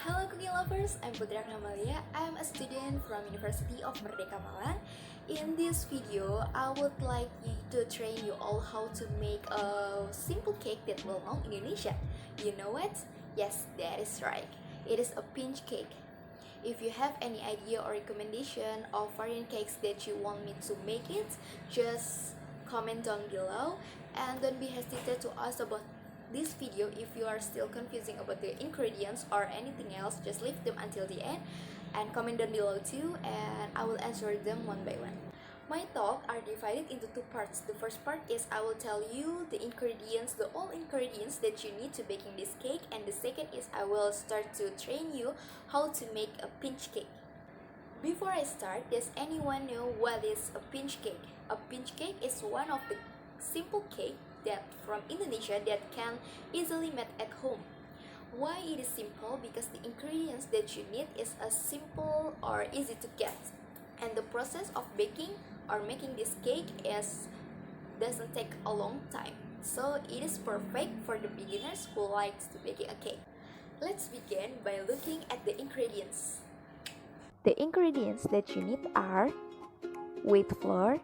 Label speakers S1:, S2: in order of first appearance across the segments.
S1: Hello cooking lovers, I'm Putri Amalia. I'm a student from University of Merdeka Malang. In this video, I would like to train you all how to make a simple cake that well known in Indonesia. You know what? Yes, that is right. It is a pinch cake. If you have any idea or recommendation of variant cakes that you want me to make it, just comment down below and don't be hesitant to ask about this video. If you are still confusing about the ingredients or anything else, just leave them until the end and comment down below too, and I will answer them one by one. My talk are divided into two parts. The first part is I will tell you the ingredients, the all ingredients that you need to baking this cake, and the second is I will start to train you how to make a pinch cake. Before I start, does anyone know what is a pinch cake? A pinch cake is one of the simple cake that from Indonesia that can easily made at home. Why it is simple? Because the ingredients that you need is a simple or easy to get, and the process of baking or making this cake doesn't take a long time. So it is perfect for the beginners who likes to baking a cake. Let's begin by looking at the ingredients.
S2: The ingredients that you need are wheat flour,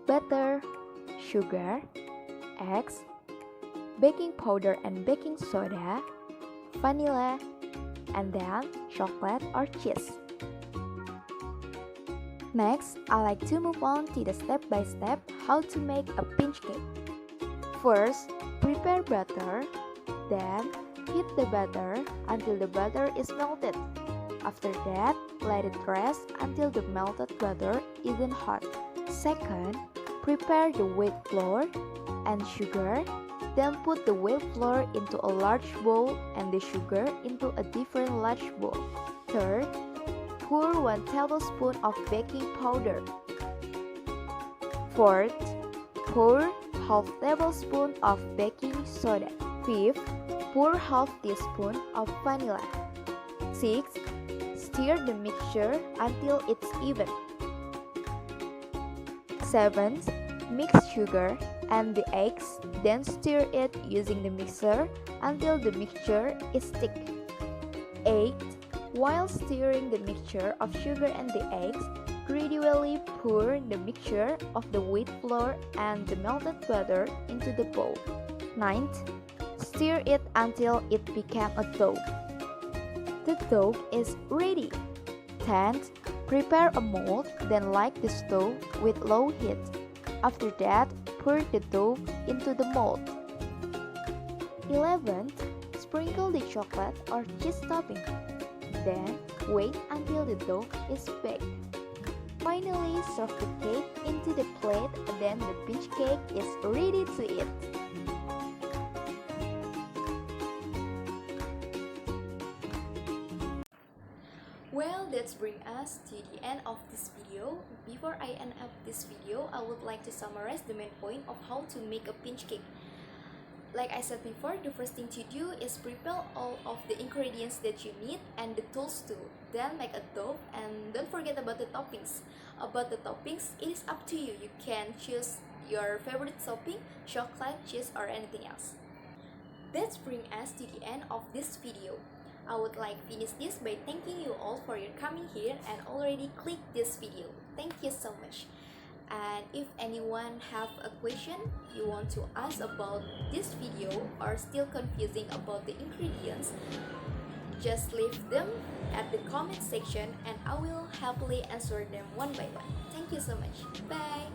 S2: butter, sugar, eggs, baking powder and baking soda, vanilla, and then chocolate or cheese. Next, I like to move on to the step-by-step how to make a pinch cake. First, prepare butter, then heat the butter until the butter is melted. After that, let it rest until the melted butter isn't hot. Second, prepare the wheat flour and sugar, then put the wheat flour into a large bowl and the sugar into a different large bowl. Third, pour 1 tablespoon of baking powder. Fourth, pour half tablespoon of baking soda. Fifth, pour half teaspoon of vanilla. Sixth, stir the mixture until it's even. Seventh, mix sugar and the eggs, then stir it using the mixer until the mixture is thick. 8. While stirring the mixture of sugar and the eggs, gradually pour the mixture of the wheat flour and the melted butter into the bowl. 9. Stir it until it became a dough. The dough is ready. 10th, prepare a mold, then light the stove with low heat. After that, pour the dough into the mold. 11th, sprinkle the chocolate or cheese topping. Then, wait until the dough is baked. Finally, serve the cake into the plate, then the pinch cake is ready to eat.
S1: Well, that's bring us to the end of this video. Before I end up this video, I would like to summarize the main point of how to make a pinch cake. Like I said before, the first thing to do is prepare all of the ingredients that you need and the tools too. Then make a dough and don't forget about the toppings. About the toppings, it is up to you. You can choose your favorite topping, chocolate, cheese or anything else. That's bring us to the end of this video. I would like to finish this by thanking you all for your coming here and already click this video. Thank you so much. And if anyone have a question you want to ask about this video or still confusing about the ingredients, just leave them at the comment section and I will happily answer them one by one. Thank you so much. Bye.